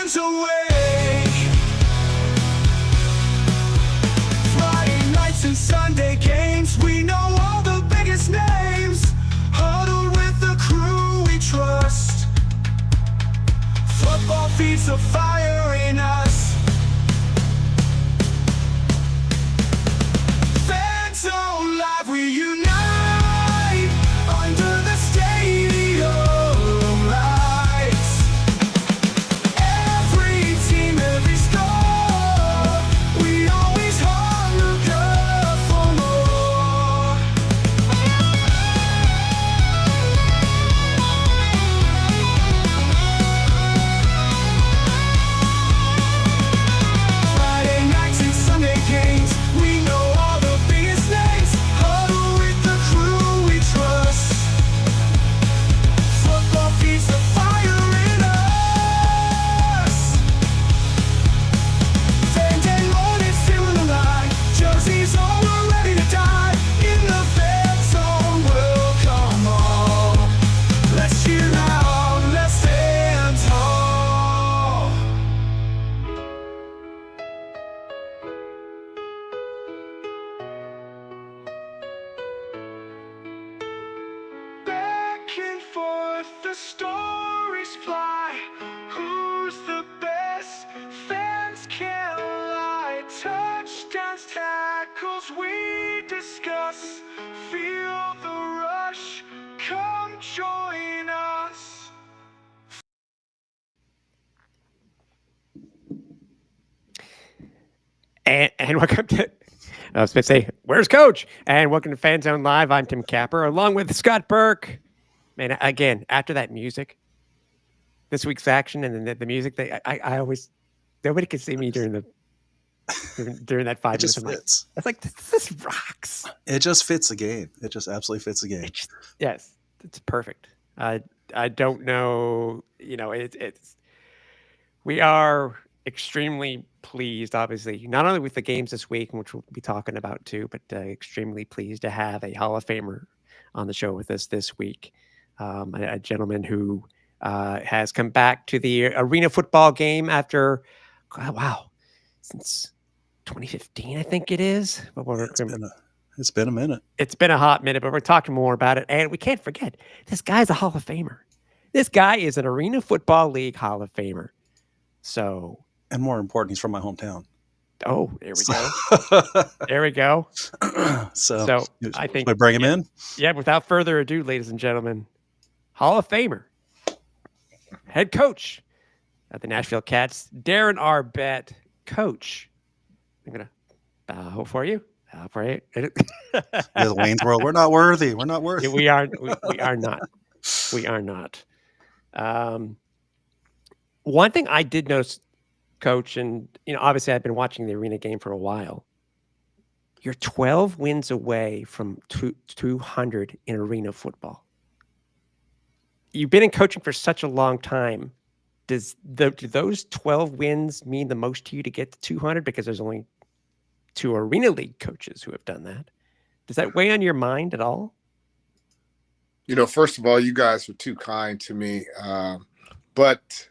fans away. Friday nights and Sunday games, we know all the biggest names. Huddled with the crew we trust. Football feeds the fire in us. Fans Zone Live, we unite under the stadium lights. Every team, every score, we always hunger for more. Friday nights and Sunday games, we know all the biggest names. Huddle with the crew we trust. Football feeds the fire in us. Fan day mornings feeling alive. Jerseys on, we're ready to die. In the fan zone, we'll come on. Let's cheer loud, let's stand tall. Back and forth, the stories fly. Who's the best? Fans can't lie. Touchdowns, tackles, we discuss. Feel the rush, come join us. And welcome to, I was going to say, where's Coach? And welcome to Fan Zone Live. I'm Tim Capper, along with Scott Burke. Man, again, after that music, this week's action, and then the music, I always, nobody can see me during that 5 It just minutes. fits. It's like, this rocks. It just fits the game. It just absolutely fits the game. Yes, it's perfect. I don't know, it's we are extremely pleased, obviously, not only with the games this week, which we'll be talking about too, but extremely pleased to have a Hall of Famer on the show with us this week. A gentleman who has come back to the arena football game after, since 2015, I think it is. But It's been a minute. It's been a hot minute, but we're talking more about it. And we can't forget, this guy's a Hall of Famer. This guy is an Arena Football League Hall of Famer. So, And more important, he's from my hometown. oh, there we go. There we go. So I think I bring him in. Yeah, without further ado, ladies and gentlemen, Hall of Famer, head coach at the Nashville Kats, Darren Arbet. Coach, I'm going to bow for you. For you. The Wayne's World. We're not worthy. We're not worthy. We are not. We are not. One thing I did notice, Coach, and obviously I've been watching the arena game for a while. You're 12 wins away from 200 in arena football. You've been in coaching for such a long time. Do those 12 wins mean the most to you to get to 200? Because there's only 2 Arena League coaches who have done that. Does that weigh on your mind at all? First of all, you guys are too kind to me. But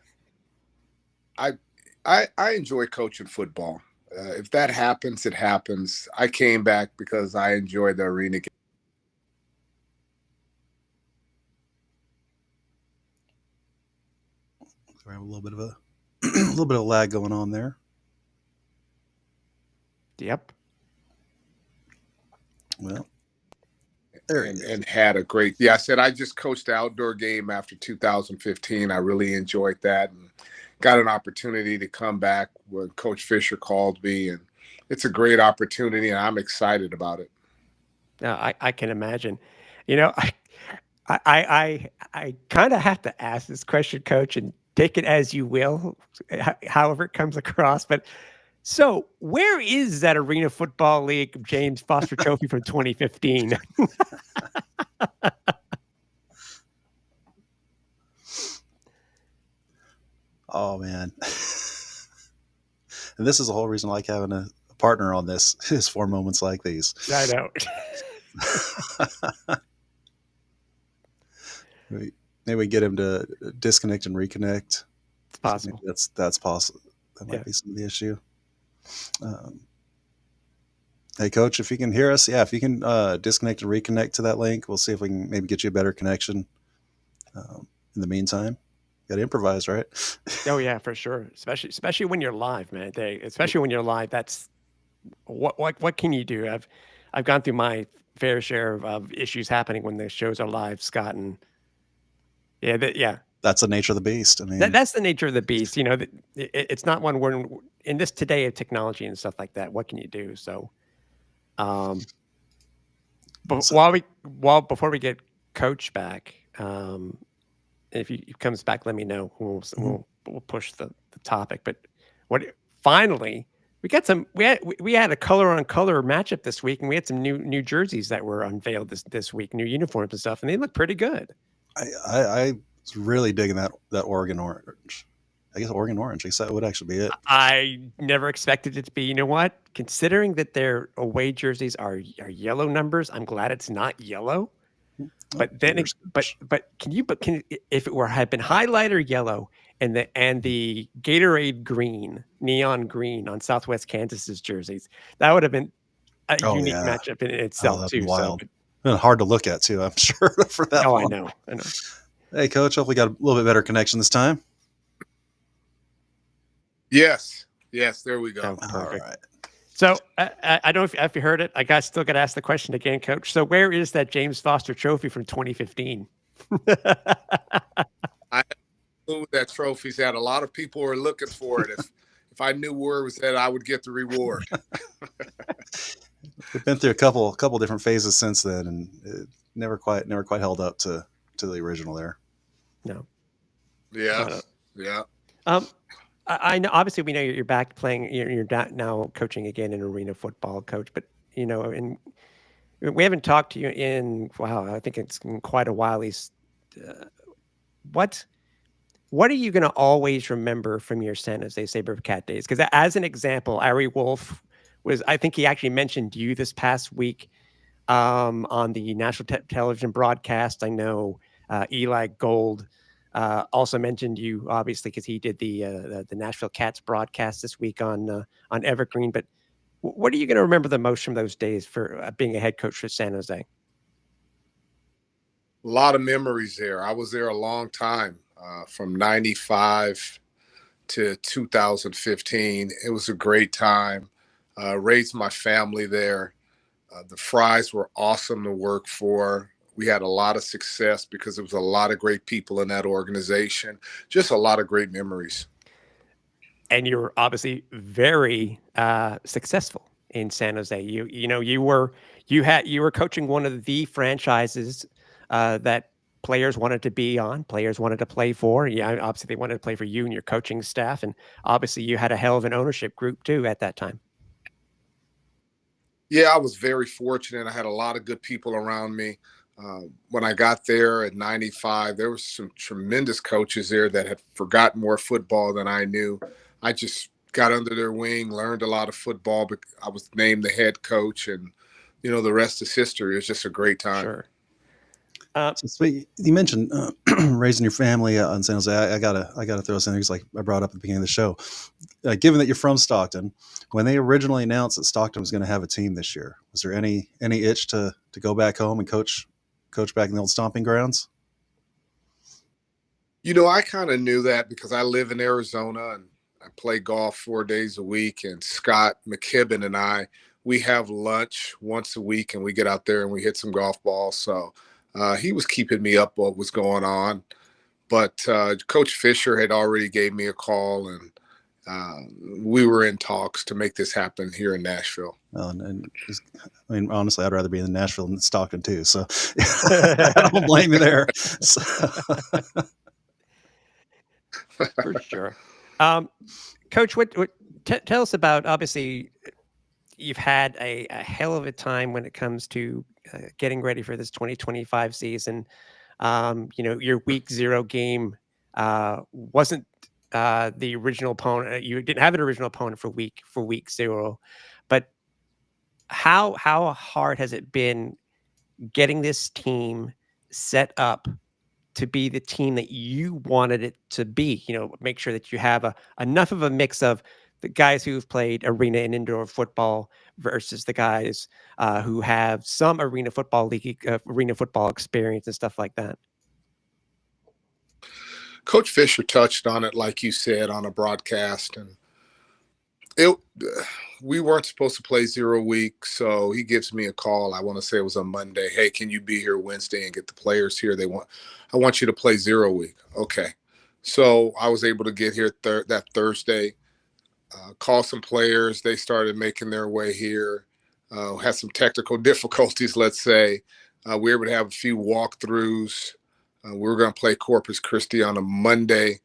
I enjoy coaching football. If that happens, it happens. I came back because I enjoy the arena game. We have a little bit of lag going on there. Yep. Well, And had a great, I said I just coached the outdoor game after 2015. I really enjoyed that and got an opportunity to come back when Coach Fisher called me, and it's a great opportunity, and I'm excited about it. I can imagine. I kind of have to ask this question, Coach, and take it as you will, however it comes across. But so, where is that Arena Football League James Foster Trophy from 2015? oh man, and this is the whole reason I like having a partner on this is for moments like these. I know. Maybe we get him to disconnect and reconnect. It's possible. Maybe that's possible. That might Yeah. be some of the issue. Um, hey, Coach, if you can hear us, if you can disconnect and reconnect to that link, we'll see if we can maybe get you a better connection. In the meantime, got to improvise, right? Oh yeah, for sure. Especially when you're live, man. Especially when you're live, that's what can you do? I've gone through my fair share of issues happening when the shows are live, Scott, and yeah, That's the nature of the beast. I mean, that's the nature of the beast. You know, it's not one where in this today of technology and stuff like that. What can you do? So, but so- before we get Coach back, if he comes back, let me know. We'll push the topic. But finally we had a color on color matchup this week, and we had some new jerseys that were unveiled this week, new uniforms and stuff, and they look pretty good. I was really digging that Oregon orange. I guess Oregon orange. I guess that would actually be it. I never expected it to be. You know what? Considering that their away jerseys are yellow numbers, I'm glad it's not yellow. But then, can if it had been highlighter yellow and the Gatorade green, neon green on Southwest Kansas's jerseys, that would have been a unique matchup in itself that'd too. be wild. So, Been hard to look at too, I'm sure, for that. Oh, one. I know. Hey, Coach, hopefully got a little bit better connection this time. Yes, there we go. Oh, perfect. All right. So I don't know if you heard it. I still got to ask the question again, Coach. So where is that James Foster trophy from 2015? I knew that trophy's at. A lot of people were looking for it. If I knew where it was at, I would get the reward. We've been through a couple different phases since then, and it never quite held up to the original there. No. Yeah. I know. Obviously, we know you're back playing. You're now coaching again in arena football, Coach. But and we haven't talked to you in I think it's in quite a while. What are you going to always remember from your San Jose SaberCat days? Because as an example, Ari Wolf I think he actually mentioned you this past week on the national television broadcast. I know Eli Gold also mentioned you, obviously, because he did the Nashville Kats broadcast this week on Evergreen. But what are you going to remember the most from those days for being a head coach for San Jose? A lot of memories there. I was there a long time, from 95 to 2015. It was a great time. Raised my family there. The Fries were awesome to work for. We had a lot of success because there was a lot of great people in that organization. Just a lot of great memories. And you were obviously very successful in San Jose. You were coaching one of the franchises that players wanted to be on, players wanted to play for. Yeah, obviously they wanted to play for you and your coaching staff, and obviously you had a hell of an ownership group too at that time. Yeah, I was very fortunate. I had a lot of good people around me. When I got there at 95, there were some tremendous coaches there that had forgotten more football than I knew. I just got under their wing, learned a lot of football, but I was named the head coach, and the rest is history. It was just a great time. Sure. So sweet. You mentioned raising your family in San Jose. I gotta throw something like I brought up at the beginning of the show. Given that you're from Stockton, when they originally announced that Stockton was going to have a team this year, was there any itch to go back home and coach back in the old stomping grounds? I kind of knew that because I live in Arizona and I play golf 4 days a week. And Scott McKibben and we have lunch once a week, and we get out there and we hit some golf balls. So he was keeping me up what was going on. But Coach Fisher had already gave me a call, and we were in talks to make this happen here in Nashville. Honestly, I'd rather be in Nashville than Stockton too. So I don't blame you there. So. For sure. Coach, tell us about, obviously, you've had a hell of a time when it comes to getting ready for this 2025 season. Your week 0 game wasn't the original opponent. You didn't have an original opponent for week 0, but how hard has it been getting this team set up to be the team that you wanted it to be? Make sure that you have enough of a mix of the guys who've played arena and indoor football versus the guys who have some arena football experience and stuff like that. Coach Fisher touched on it, like you said, on a broadcast, and it we weren't supposed to play 0 week, so he gives me a call. I want to say it was on Monday. Hey, can you be here Wednesday and get the players here? I want you to play 0 week. Okay. So I was able to get here that Thursday, call some players. They started making their way here. Had some technical difficulties, let's say. We were able to have a few walkthroughs. We were going to play Corpus Christi on a Monday.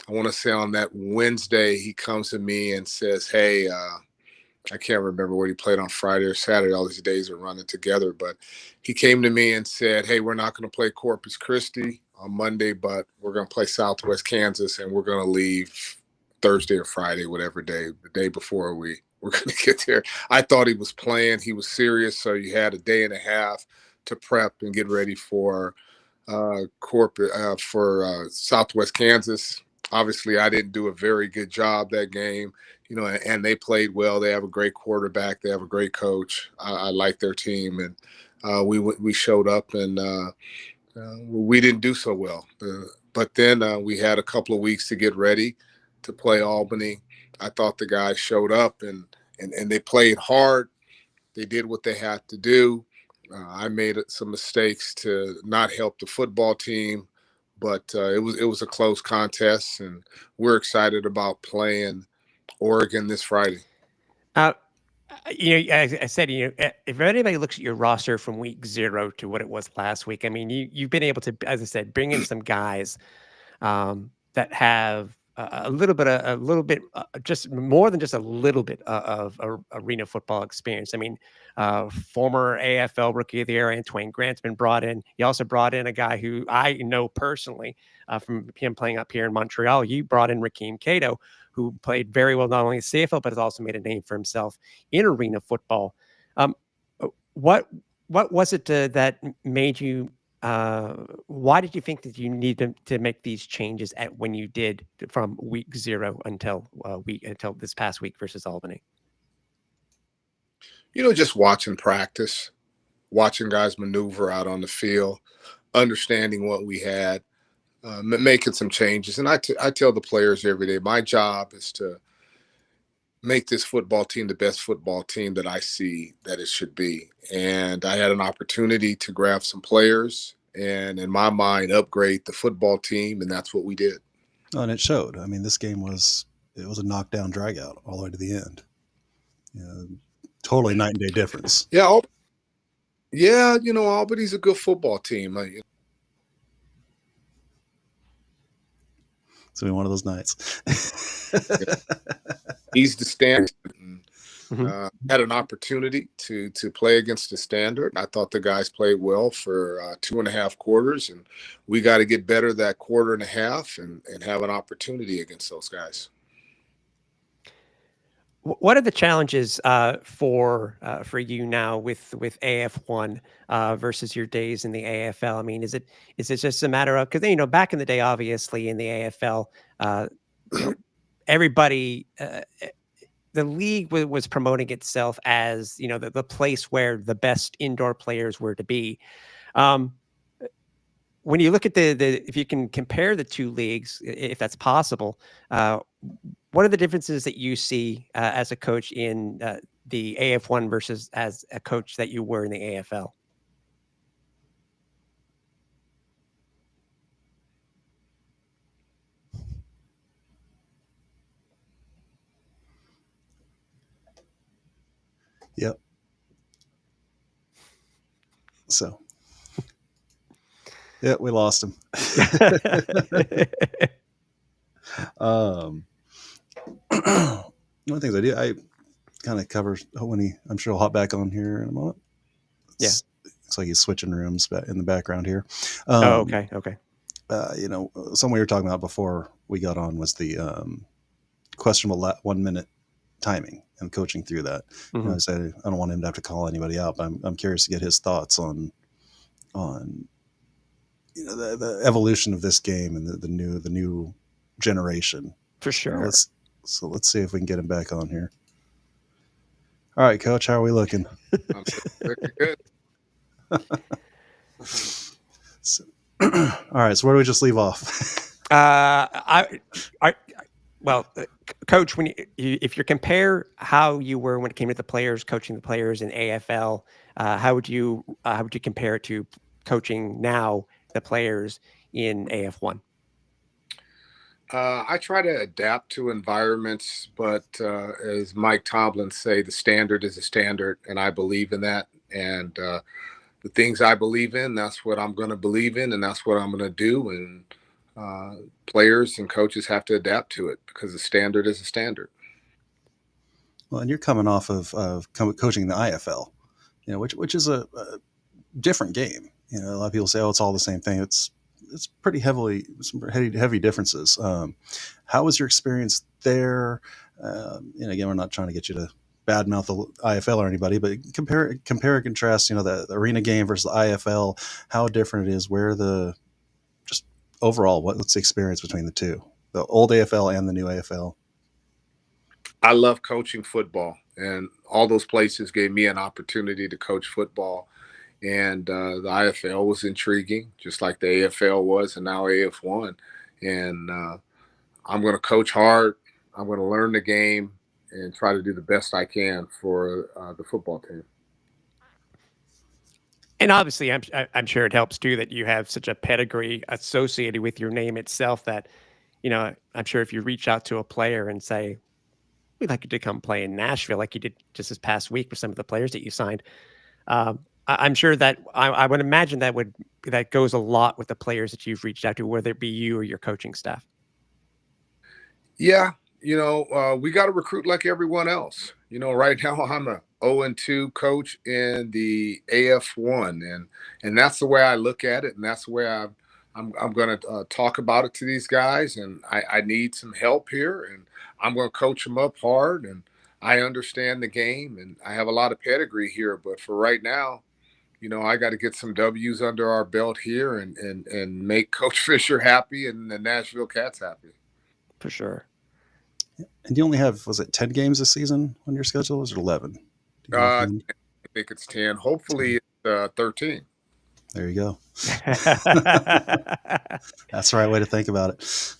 I want to say on that Wednesday, he comes to me and says, hey, I can't remember what he played on Friday or Saturday. All these days are running together. But he came to me and said, hey, we're not going to play Corpus Christi on Monday, but we're going to play Southwest Kansas, and we're going to leave Thursday or Friday, whatever day, the day before we're going to get there. I thought he was playing. He was serious. So you had a day and a half to prep and get ready for Southwest Kansas. Obviously, I didn't do a very good job that game, and they played well. They have a great quarterback. They have a great coach. I like their team, and we showed up, and we didn't do so well. But then we had a couple of weeks to get ready to play Albany. I thought the guys showed up, and they played hard. They did what they had to do. I made some mistakes to not help the football team, but it was a close contest, and we're excited about playing Oregon this Friday. As I said, if anybody looks at your roster from week 0 to what it was last week, I mean, you've been able to, as I said, bring in some guys that have a little bit, just more than just a little bit of arena football experience. I mean, former AFL Rookie of the Year, Antoine Grant's been brought in. You also brought in a guy who I know personally from him playing up here in Montreal. You brought in Rakeem Cato, who played very well, not only in CFL, but has also made a name for himself in arena football. What was it that made you, why did you think that you needed to make these changes when you did from week 0 until this past week versus Albany? Just watching practice, watching guys maneuver out on the field, understanding what we had, making some changes. And I tell the players every day, my job is to make this football team the best football team that I see that it should be. And I had an opportunity to grab some players and, in my mind, upgrade the football team, and that's what we did. Oh, and it showed. I mean, this game was a knockdown drag-out all the way to the end. Totally night and day difference. Yeah, Albany's a good football team. It's gonna be one of those nights. He's the standard. Mm-hmm. Had an opportunity to play against the standard. I thought the guys played well for 2.5 quarters, and we got to get better that quarter and a half and have an opportunity against those guys. What are the challenges for you now with AF1 versus your days in the AFL? I mean, is it just a matter of, because back in the day, obviously in the AFL, everybody, the league was promoting itself as the place where the best indoor players were to be. When you look at if you can compare the two leagues, if that's possible, what are the differences that you see as a coach in the AF1 versus as a coach that you were in the AFL? Yep. So, yeah, we lost him. One of the things I kind of cover when I'm sure he'll hop back on here in a moment. Looks like he's switching rooms in the background here. Okay. Something we were talking about before we got on was the questionable 1 minute timing and coaching through that. Mm-hmm. I said I don't want him to have to call anybody out, but I'm curious to get his thoughts on the evolution of this game and the new generation. For sure. Let's see if we can get him back on here. All right, Coach, how are we looking? I'm looking good. So, all right, so where do we just leave off? Well, Coach, if you compare how you were when it came to the players, coaching the players in AFL, how would you compare it to coaching now the players in AF1? I try to adapt to environments, but as Mike Tomlin say, the standard is a standard, and I believe in that. And the things I believe in, that's what I'm going to believe in, and that's what I'm going to do. And players and coaches have to adapt to it because the standard is a standard. Well, and you're coming off of coaching the IFL, which is a different game. A lot of people say, "Oh, it's all the same thing." It's pretty some heavy differences. How was your experience there? Again, we're not trying to get you to badmouth the IFL or anybody, but compare and contrast. The arena game versus the IFL, how different it is. Where just overall, what's the experience between the two, the old AFL and the new AFL? I love coaching football, and all those places gave me an opportunity to coach football. And the IFL was intriguing, just like the AFL was, and now AF1. And I'm going to coach hard. I'm going to learn the game and try to do the best I can for the football team. And obviously, I'm sure it helps too that you have such a pedigree associated with your name itself. That I'm sure if you reach out to a player and say, "We'd like you to come play in Nashville," like you did just this past week with some of the players that you signed. I'm sure that I would imagine that goes a lot with the players that you've reached out to, whether it be you or your coaching staff. Yeah, we got to recruit like everyone else. Right now I'm a 0-2 coach in the AF1, and that's the way I look at it, and that's the way I'm going to talk about it to these guys. And I need some help here, and I'm going to coach them up hard. And I understand the game, and I have a lot of pedigree here. But for right now, I got to get some W's under our belt here and make Coach Fisher happy and the Nashville Kats happy. For sure. And you only have, was it 10 games this season on your schedule? Or was it 11? I think it's 10. Hopefully it's 13. There you go. That's the right way to think about it.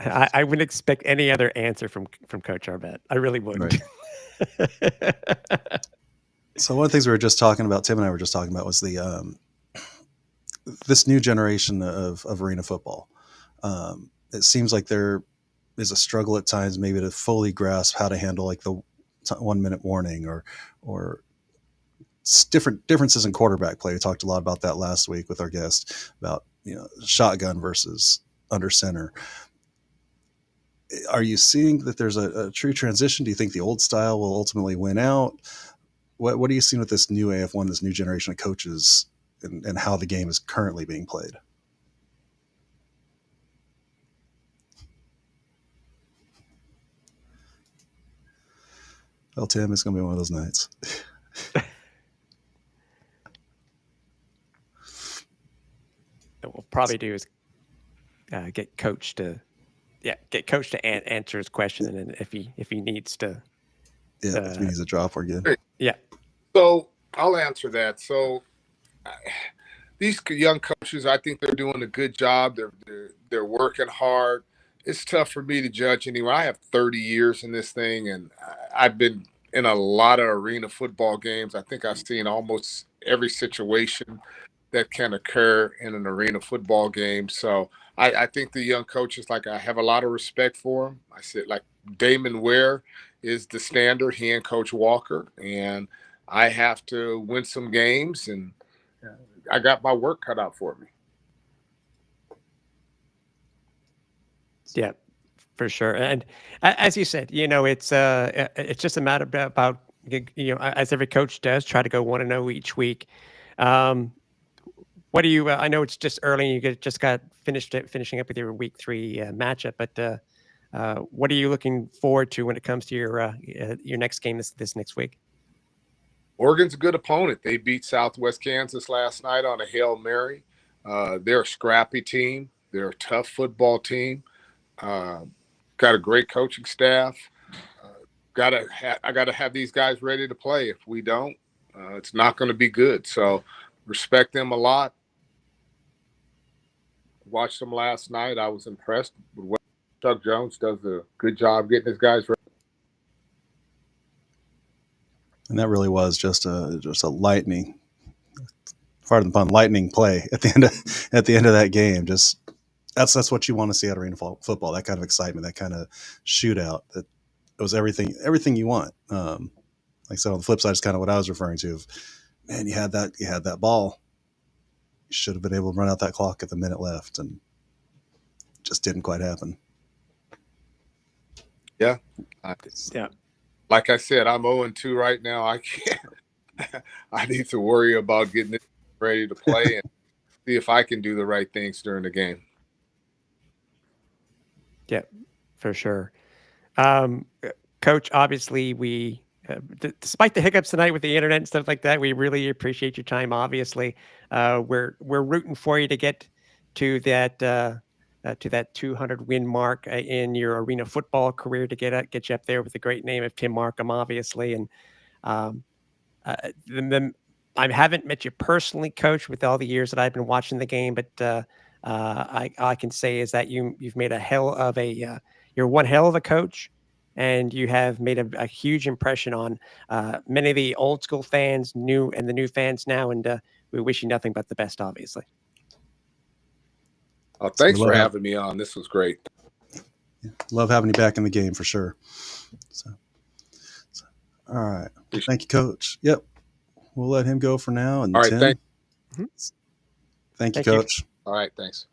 I wouldn't expect any other answer from Coach Arbet. I really wouldn't. Right. So one of the things we were just talking about, Tim and I were just talking about, was the this new generation of arena football. It seems like there is a struggle at times, maybe to fully grasp how to handle like the 1 minute warning or different differences in quarterback play. We talked a lot about that last week with our guest about shotgun versus under center. Are you seeing that there's a true transition? Do you think the old style will ultimately win out? What are you seeing with this new AF1, this new generation of coaches, and how the game is currently being played? Well, Tim, it's going to be one of those nights. What we'll probably do is get Coach to answer his question, and then if he needs to, if he needs a drop, we're good. Yeah. So I'll answer that. So these young coaches, I think they're doing a good job. They're working hard. It's tough for me to judge anyway. I have 30 years in this thing, and I've been in a lot of arena football games. I think I've seen almost every situation that can occur in an arena football game. So I think the young coaches, I have a lot of respect for them. I said, Damon Ware is the standard, he and Coach Walker, and I have to win some games, and I got my work cut out for me. Yeah, for sure. And as you said, it's just a matter about as every coach does, try to go 1-0 each week. What do you? I know it's just early. And you just got finishing up with your week 3 matchup, but what are you looking forward to when it comes to your next game this next week? Oregon's a good opponent. They beat Southwest Kansas last night on a Hail Mary. They're a scrappy team. They're a tough football team. Got a great coaching staff. I gotta have these guys ready to play. If we don't, it's not going to be good. So respect them a lot. Watched them last night. I was impressed with what Chuck Jones does a good job getting his guys ready. And that really was just a lightning, pardon the pun, lightning play at the end of that game. Just that's what you want to see out of arena football. That kind of excitement, that kind of shootout. That it was everything you want. Like I said, on the flip side, is kind of what I was referring to. Man, you had that ball. You should have been able to run out that clock at the minute left, and it just didn't quite happen. Yeah. Yeah. Like I said, I'm 0-2 right now. I can't. I need to worry about getting it ready to play and see if I can do the right things during the game. Yeah, for sure. Coach, obviously, we, despite the hiccups tonight with the internet and stuff like that, we really appreciate your time. Obviously, we're rooting for you to get to that 200 win mark in your arena football career, to get you up there with the great name of Tim Markham, obviously. And I haven't met you personally, Coach, with all the years that I've been watching the game, but I can say is that you've made you're one hell of a coach, and you have made a huge impression on many of the old school fans, the new fans now, and we wish you nothing but the best, obviously. Oh, thanks for having me on. This was great. Love having you back in the game for sure. So all right. Thank you, Coach. Yep. We'll let him go for now. And all right, Tim, thank you, Coach. All right, thanks.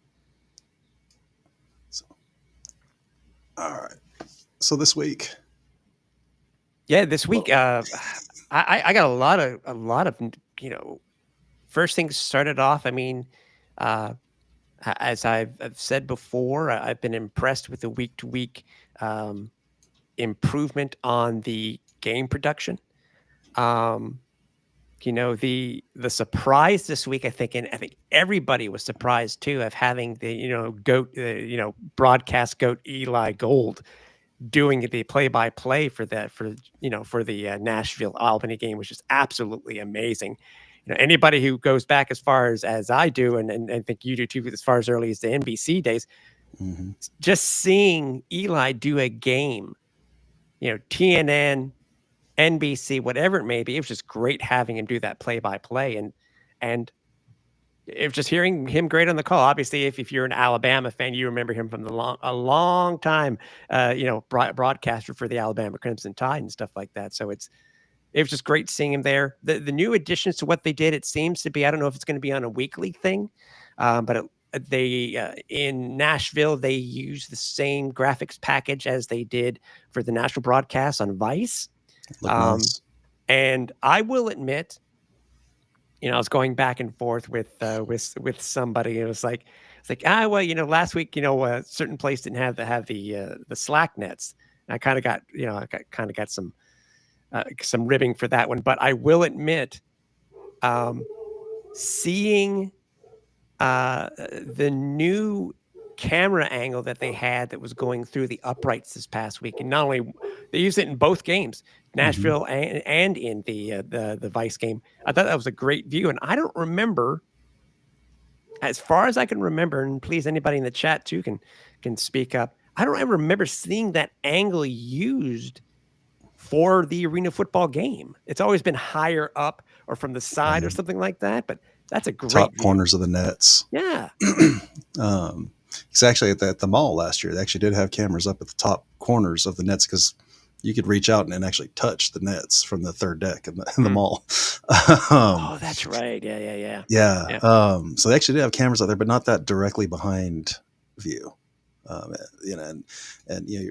All right. So this week. Yeah, this week, I got a lot of first things started off. I mean, as I've said before, I've been impressed with the week-to-week improvement on the game production. The surprise this week, I think everybody was surprised too, of having the GOAT, broadcast GOAT Eli Gold doing the play-by-play for the Nashville Albany game, was just absolutely amazing. Anybody who goes back as far as I do, and I think you do too, as far as early as the NBC days, just seeing Eli do a game, TNN, NBC, whatever it may be, it was just great having him do that play-by-play, and it was just hearing him great on the call. Obviously, if you're an Alabama fan, you remember him from a long time, broadcaster for the Alabama Crimson Tide and stuff like that. So it was just great seeing him there. The new additions to what they did, it seems to be, I don't know if it's going to be on a weekly thing, but in Nashville, they use the same graphics package as they did for the national broadcast on Vice. Nice. And I will admit, I was going back and forth with somebody. It was like, last week, a certain place didn't have the Slack nets. And I kind of got some ribbing for that one. But I will admit, seeing the new camera angle that they had that was going through the uprights this past week, and not only they used it in both games, Nashville and in the Vice game. I thought that was a great view, and I don't remember, as far as I can remember, and please anybody in the chat too can speak up, I don't ever remember seeing that angle used for the arena football game. It's always been higher up or from the side or something like that, but that's a great top view. Corners of the nets. Yeah. It's actually at the mall last year. They actually did have cameras up at the top corners of the nets, because you could reach out and actually touch the nets from the third deck in the mall. Oh, that's right. Yeah. So they actually did have cameras out there, but not that directly behind view. And you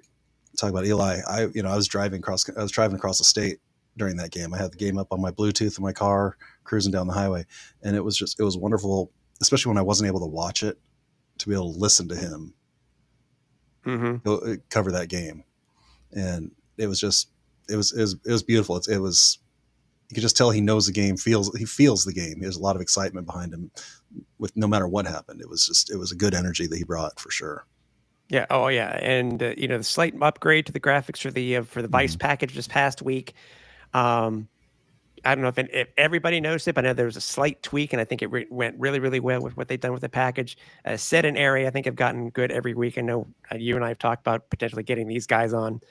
talk about Eli. I was driving across the state during that game. I had the game up on my Bluetooth in my car, cruising down the highway, and it was wonderful, especially when I wasn't able to watch it, to be able to listen to him cover that game. And it was beautiful. It was you could just tell he knows the game, he feels the game. There's a lot of excitement behind him with no matter what happened. It was a good energy that he brought for sure. Yeah. Oh, yeah. And the slight upgrade to the graphics for the Vice package this past week. I don't know if everybody noticed it, but I know there was a slight tweak, and I think it went really, really well with what they've done with the package. Set and area, I think, have gotten good every week. I know you and I have talked about potentially getting these guys on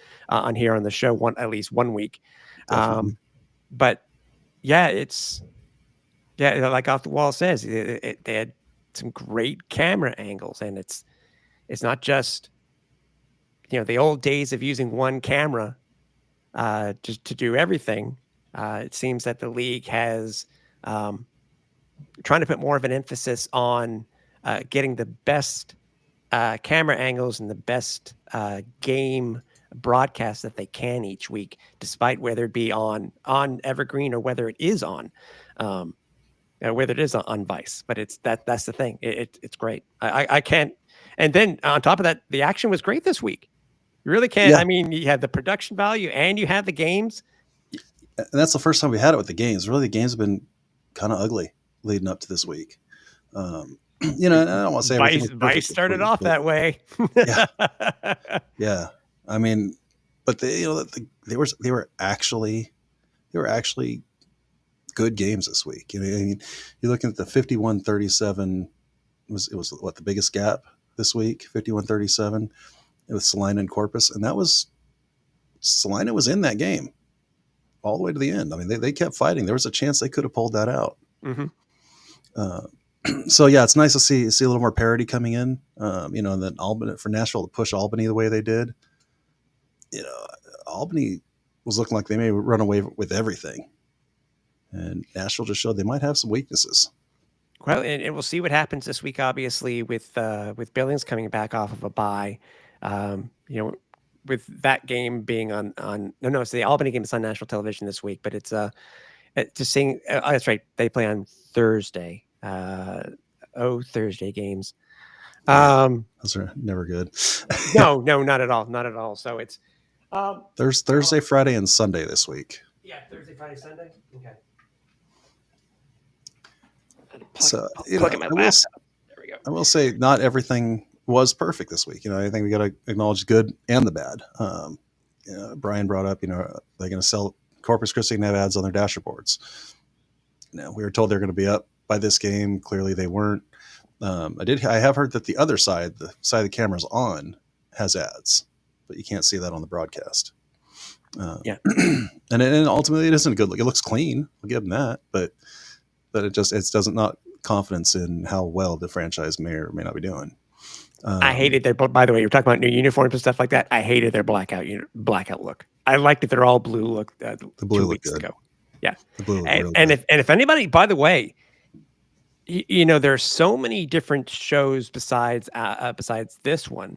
here on the show at least one week. But yeah, like Off the Wall says, they had some great camera angles, and it's not just the old days of using one camera just to do everything. It seems that the league has trying to put more of an emphasis on getting the best camera angles and the best game broadcast that they can each week, despite whether it be on Evergreen or whether it is on whether it is on Vice. But that's the thing. It's great. I can't. And then on top of that, the action was great this week. You really can't. Yeah. I mean, you had the production value and you had the games. And that's the first time we had it with the games. Really, the games have been kind of ugly leading up to this week. And I don't want to say Vice started off that way. Yeah. I mean, but they were actually good games this week. I mean, you're looking at the 51-37 it was what the biggest gap this week, 51-37 with Salina and Corpus, and Salina was in that game all the way to the end. I mean, they kept fighting. There was a chance they could have pulled that out. So yeah, it's nice to see a little more parity coming in. And then Albany, for Nashville to push Albany the way they did. Albany was looking like they may run away with everything, and Nashville just showed they might have some weaknesses. Well, and we'll see what happens this week. Obviously, with Billings coming back off of a bye, with that game being on it's the Albany game is on national television this week, but it's just seeing. That's right, they play on Thursday. Thursday games. Those are never good. No, not at all. So it's there's Thursday, Friday, and Sunday this week. Yeah, Thursday, Friday, Sunday. Okay. So plug in my laptop. There we go. I will say not everything was perfect this week. I think we got to acknowledge good and the bad. Brian brought up, they're going to sell Corpus Christi and have ads on their dashboards. We were told they're going to be up by this game. Clearly they weren't. I have heard that the other side, the side the camera's on, has ads, but you can't see that on the broadcast. And ultimately it isn't a good look. It looks clean. I'll give them that, but it doesn't not confidence in how well the franchise may or may not be doing. I hated their. By the way, you're talking about new uniforms and stuff like that. I hated their blackout look. I liked that they're all blue look. The blue 2 weeks ago. Yeah, the blue. And if anybody, by the way, there's so many different shows besides this one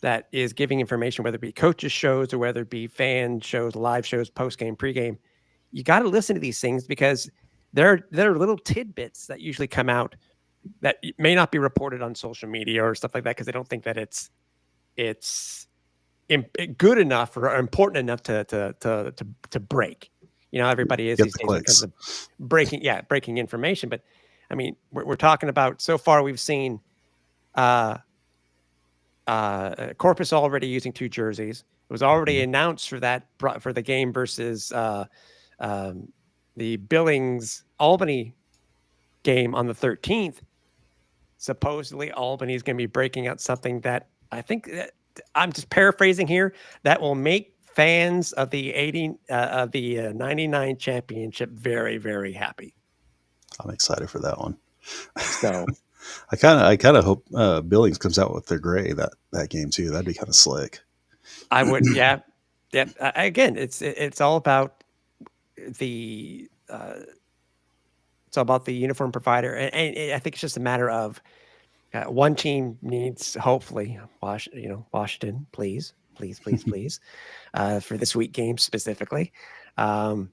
that is giving information, whether it be coaches shows or whether it be fan shows, live shows, post game, pregame. You got to listen to these things because there are little tidbits that usually come out that may not be reported on social media or stuff like that because they don't think that it's good enough or important enough to break. Everybody is these days because of breaking information. But I mean, we're talking about so far we've seen Corpus already using 2 jerseys. It was already announced for the game versus the Billings Albany game on the 13th. Supposedly Albany is going to be breaking out something that I think I'm just paraphrasing here that will make fans of the 99 championship very, very happy. I'm excited for that one. So I kind of hope Billings comes out with their gray that game too. That'd be kind of slick. I would, yeah. Again, it's all about the uniform provider, and I think it's just a matter of one team needs, hopefully, Washington, please, for this week game specifically. Hopefully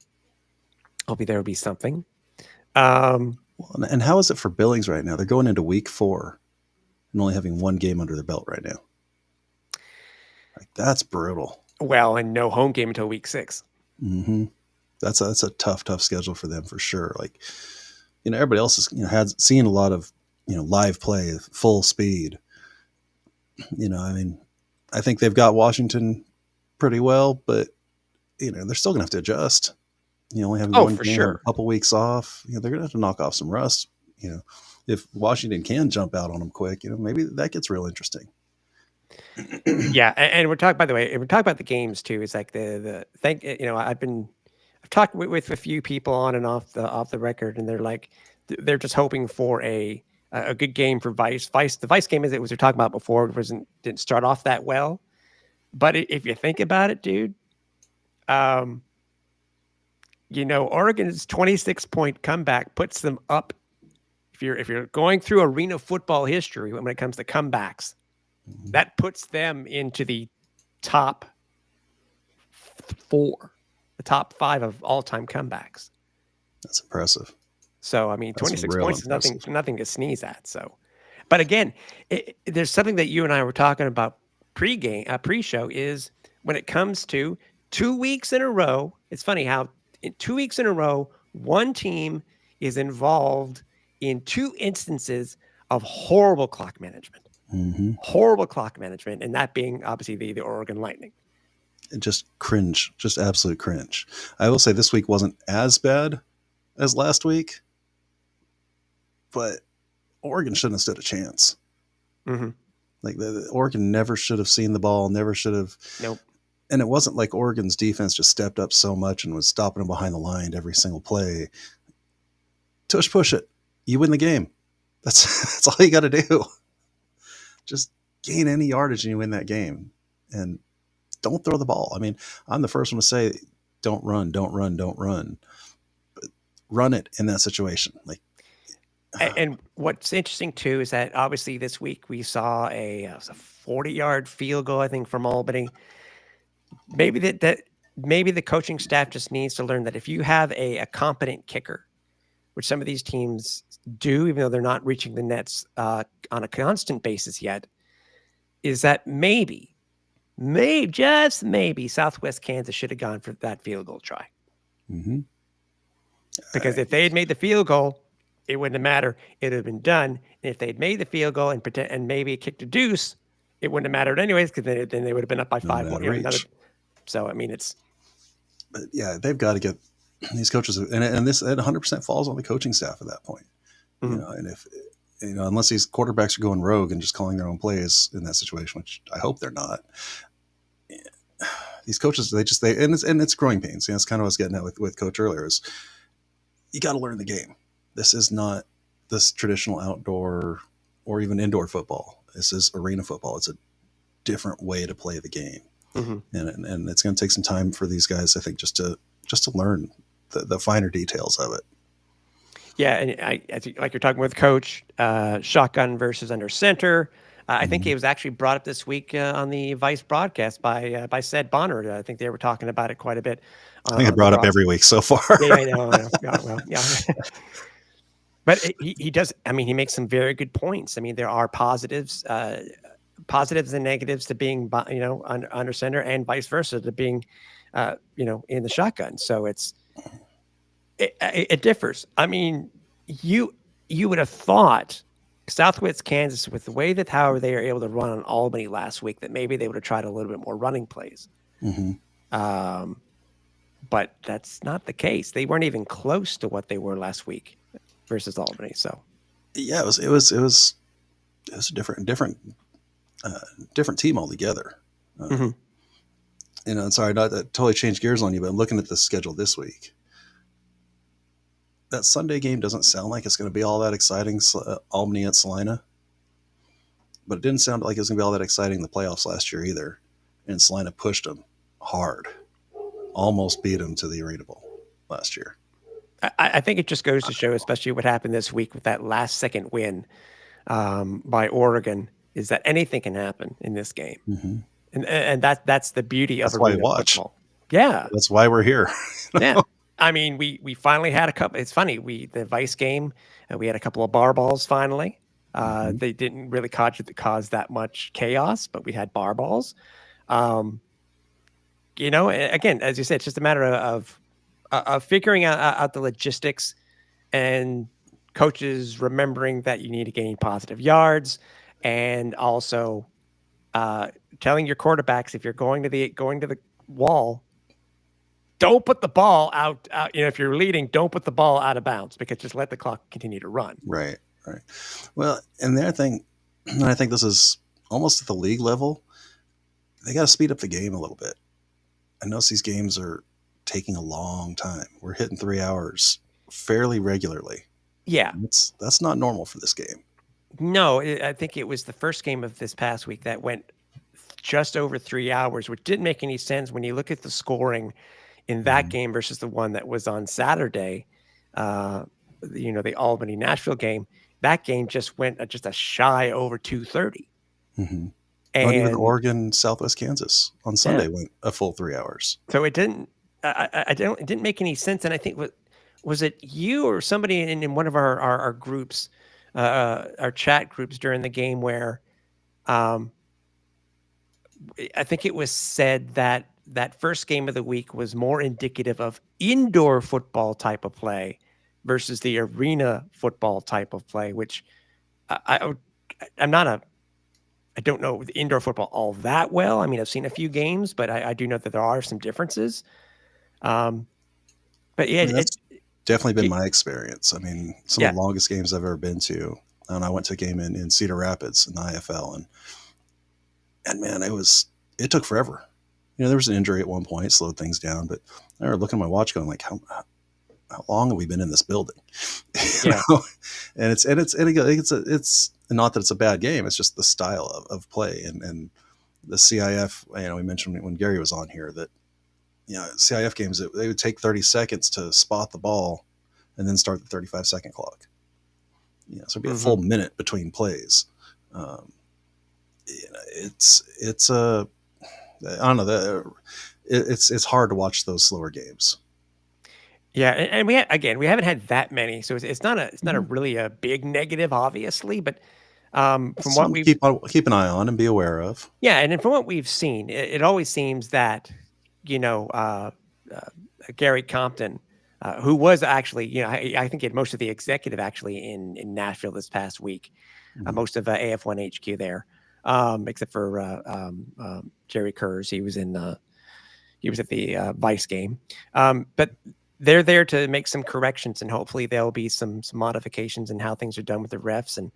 there will be something. And how is it for Billings right now? They're going into week 4 and only having one game under their belt right now. Like, that's brutal. Well, and no home game until week 6. Mm-hmm. That's a tough schedule for them for sure. Like, everybody else is, had seen a lot of, live play, full speed. I mean, I think they've got Washington pretty well, but they're still gonna have to adjust. Only having one for game, sure. a couple weeks off. They're gonna have to knock off some rust. If Washington can jump out on them quick, maybe that gets real interesting. Yeah, and we're talking, by the way, we're talking about the games too. It's like I've talked with a few people on and off the record, and they're like, they're just hoping for a good game for Vice. The Vice game, as it was we were talking about before, didn't start off that well. But if you think about it, dude, Oregon's 26-point comeback puts them up. If you're going through arena football history when it comes to comebacks, that puts them into the top 4, the top 5 of all-time comebacks. That's impressive. So, I mean, 26 points is nothing to sneeze at. So, but again, there's something that you and I were talking about pre-show is when it comes to 2 weeks in a row. It's funny how in 2 weeks in a row, one team is involved in 2 instances of horrible clock management. Horrible clock management, and that being obviously the Oregon Lightning. Just cringe, just absolute cringe. I will say this week wasn't as bad as last week, but Oregon shouldn't have stood a chance. Like the Oregon never should have seen the ball, never should have. Nope. And it wasn't like Oregon's defense just stepped up so much and was stopping them behind the line every single play. Push it. You win the game. That's all you got to do. Just gain any yardage and you win that game. And don't throw the ball. I mean, I'm the first one to say, don't run. But run it in that situation. Like, and what's interesting too is that obviously this week we saw a 40-yard field goal, I think, from Albany. Maybe maybe the coaching staff just needs to learn that if you have a competent kicker, which some of these teams do, even though they're not reaching the nets on a constant basis yet, is that maybe just maybe Southwest Kansas should have gone for that field goal try. Because if they had made the field goal, it wouldn't have mattered. It would have been done. And if they'd made the field goal and maybe kicked a deuce, it wouldn't have mattered anyways, because then they would have been up by 5 more. So I mean, but yeah, they've got to get these coaches, and this 100% falls on the coaching staff at that point. And if unless these quarterbacks are going rogue and just calling their own plays in that situation, which I hope they're not. These coaches, and it's growing pains. That's kind of what I was getting at with Coach earlier. Is you got to learn the game. This is not this traditional outdoor or even indoor football. This is arena football. It's a different way to play the game, and it's going to take some time for these guys, I think, just to learn the finer details of it. Yeah, and I think, like you're talking with Coach, shotgun versus under center. I think it was actually brought up this week on the Vice broadcast by Sed Bonner. I think they were talking about it quite a bit. I think it brought up every week so far. Yeah, I know. Yeah, well, yeah. But he does. I mean, he makes some very good points. I mean, there are positives and negatives to being, under center, and vice versa to being, in the shotgun. So it differs. I mean, you would have thought Southwest Kansas, with the way that how they are able to run on Albany last week, that maybe they would have tried a little bit more running plays. But that's not the case. They weren't even close to what they were last week versus Albany. So yeah, it was a different team altogether. Sorry, not to totally change gears on you, but I'm looking at the schedule this week. That Sunday game doesn't sound like it's going to be all that exciting, Albany at Salina. But it didn't sound like it was going to be all that exciting in the playoffs last year either. And Salina pushed them hard. Almost beat them to the Arena Bowl last year. I think it just goes to show, especially what happened this week with that last-second win by Oregon, is that anything can happen in this game. And that's the beauty of That's why we watch. Football. Yeah. That's why we're here. Yeah. I mean, we finally had a couple. It's funny. The Vice game, we had a couple of bar balls finally. They didn't really cause that much chaos, but we had bar balls. Again, as you said, it's just a matter of figuring out the logistics and coaches remembering that you need to gain positive yards, and also telling your quarterbacks if you're going to the wall, don't put the ball out. If you're leading, don't put the ball out of bounds, because just let the clock continue to run. Right. Well, and the other thing, and I think this is almost at the league level, they got to speed up the game a little bit. I notice these games are taking a long time. We're hitting 3 hours fairly regularly. Yeah. That's not normal for this game. No, I think it was the first game of this past week that went just over 3 hours, which didn't make any sense when you look at the scoring in that game versus the one that was on Saturday. The Albany Nashville game. That game just went just a shy over 2:30. Mm-hmm. And even Oregon, Southwest Kansas on Sunday went a full 3 hours. So it didn't. It didn't make any sense. And I think was it you or somebody in one of our groups, our chat groups during the game, where I think it was said that first game of the week was more indicative of indoor football type of play versus the arena football type of play, which I don't know the indoor football all that well. I mean, I've seen a few games, but I do know that there are some differences. But yeah, that's definitely been my experience. I mean, some of the longest games I've ever been to, and I went to a game in Cedar Rapids in the IFL, and man, it took forever. There was an injury at one point, slowed things down, but I remember looking at my watch going like, how long have we been in this building? And it's not that it's a bad game. It's just the style of play and the CIF. We mentioned when Gary was on here that CIF games, they would take 30 seconds to spot the ball and then start the 35-second clock. So it'd be a full minute between plays. It's I don't know. It's hard to watch those slower games. Yeah, and we haven't had that many, so it's not a really a big negative, obviously, but from what we keep an eye on and be aware of. Yeah, and then from what we've seen, it always seems that Gary Compton, who was actually, I think he had most of the executive actually in Nashville this past week, most of AF1 HQ there, except for Jerry Kurz. He was at the Vice game, but they're there to make some corrections, and hopefully there'll be some modifications in how things are done with the refs and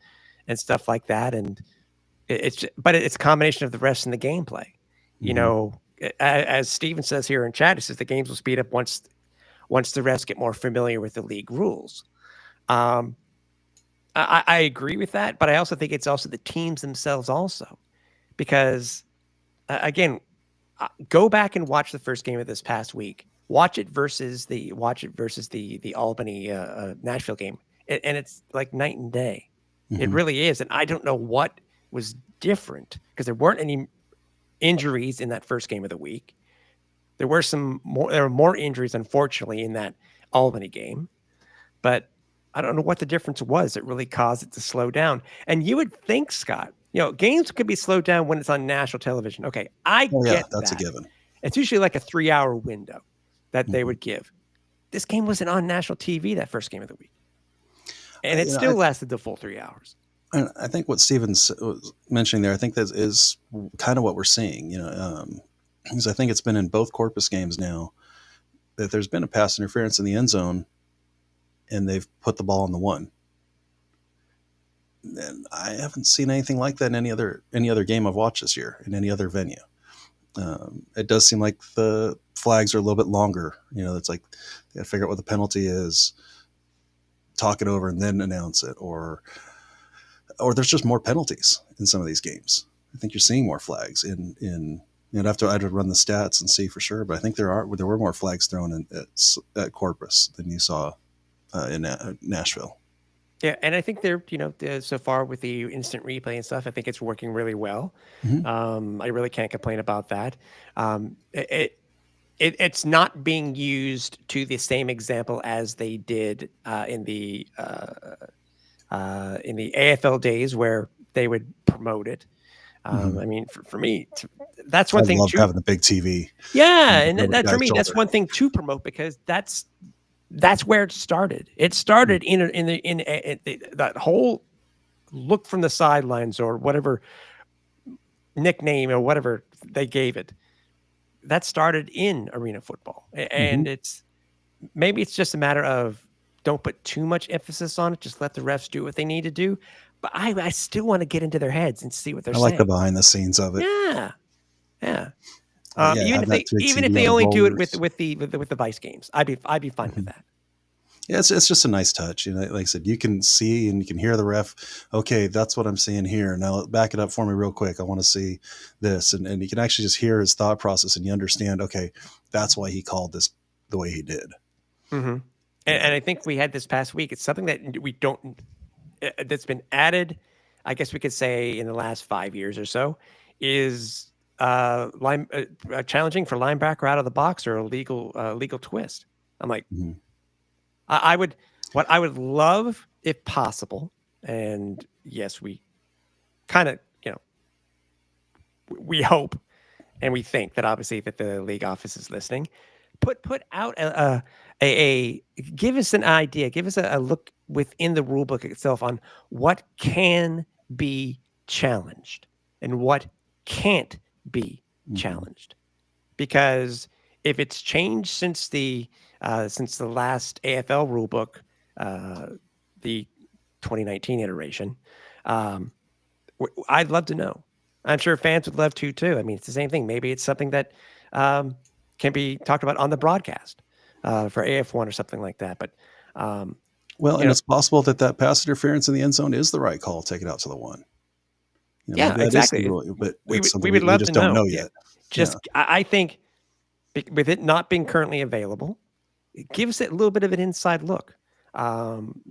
stuff like that. And it's a combination of the refs and the gameplay. As Steven says here in chat, he says the games will speed up once the refs get more familiar with the league rules. I agree with that, but I also think it's also the teams themselves also, because again, go back and watch the first game of this past week. Watch it versus the Albany Nashville game, and it's like night and day. It really is, and I don't know what was different, because there weren't any injuries in that first game of the week. There were more injuries, unfortunately, in that Albany game, but I don't know what the difference was that really caused it to slow down. And you would think, Scott, games could be slowed down when it's on national television. Okay, get that's that. a given. It's usually like a 3-hour window that they would give. This game wasn't on national TV that first game of the week, and it still lasted the full 3 hours. And I think what Steven's mentioning there, I think that is kind of what we're seeing. Because I think it's been in both Corpus games now that there's been a pass interference in the end zone, and they've put the ball on the 1. And I haven't seen anything like that in any other game I've watched this year in any other venue. It does seem like the flags are a little bit longer. It's like they got to figure out what the penalty is, talk it over, and then announce it, or there's just more penalties in some of these games. I think you're seeing more flags in I'd have to run the stats and see for sure, but I think there were more flags thrown at Corpus than you saw in Nashville. Yeah, and I think they're so far with the instant replay and stuff, I think it's working really well. I really can't complain about that. It's not being used to the same example as they did in the AFL days, where they would promote it. Mhm. I mean, for me, that's I one thing love too. having the big TV. Yeah, on and the that for guy's me, that's shoulder. one thing to promote because that's where it started. It Mm. started in that whole look from the sidelines or whatever nickname or whatever they gave it. That started in arena football, and Mhm. maybe it's just a matter of don't put too much emphasis on it. Just let the refs do what they need to do. But I still want to get into their heads and see what they're I like the saying. behind the scenes of it. Yeah, yeah. Yeah, Even have if that big even if TV on they the only do it rollers. with the Vice games, I'd be fine with Mhm. that. Yeah, it's just a nice touch. Like I said, you can see and you can hear the ref. Okay, that's what I'm seeing here. Now back it up for me real quick. I want to see this, and you can actually just hear his thought process, and you understand. Okay, that's why he called this the way he did. Hmm. You And know. I think we had this past week. It's something that we don't that's been added. I guess we could say in the last 5 years or so is challenging for linebacker out of the box or a legal twist. I'm like, Mhm. I would what I would love if possible, and yes, we kind of we hope and we think that obviously that the league office is listening. Put out give us an idea, give us a look within the rule book itself on what can be challenged and what can't be Mhm. challenged. Because if it's changed since the last AFL rule book, the 2019 iteration, um, I'd love to know. I'm sure fans would love to too. I mean, it's the same thing. Maybe it's something that um, can be talked about on the broadcast for AF1 or something like that. But um, Well, you and know, it's possible that pass interference in the end zone is the right call. Take it out to the one. yeah, Maybe that is the exactly. rule, but it's We something would we love just to don't know. know Yeah, yet. Yeah, just I think with it not being currently available, it gives it a little bit of an inside look. Um,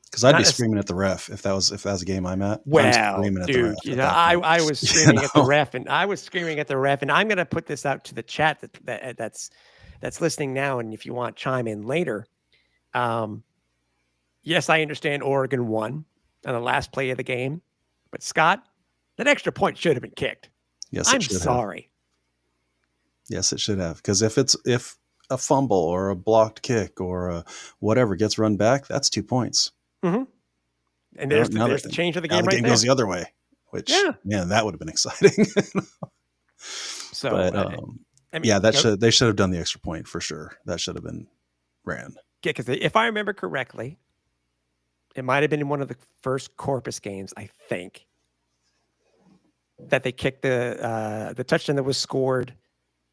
because I'd not be as screaming at the ref if that was a game I'm at. I'm well, screaming at the ref dude. You at know, that point. I was You screaming at the know, ref, and I was screaming at the ref, and I'm going to put this out to the chat that's listening now, and if you want chime in later. Um, yes, I understand Oregon won on the last play of the game, but Scott, that extra point should have been kicked. yes, it I'm should have. sorry. Yes, it should have. Because if a fumble or a blocked kick or whatever gets run back, that's 2 points. Hmm. And Now, there's the change of the now game the right game goes there. the other way. Which Yeah. man, that would have been exciting. So But I mean, yeah, they should have done the extra point for sure. That should have been ran. because if I remember correctly, it might have been in one of the first Corpus games, I think, that they kicked the touchdown that was scored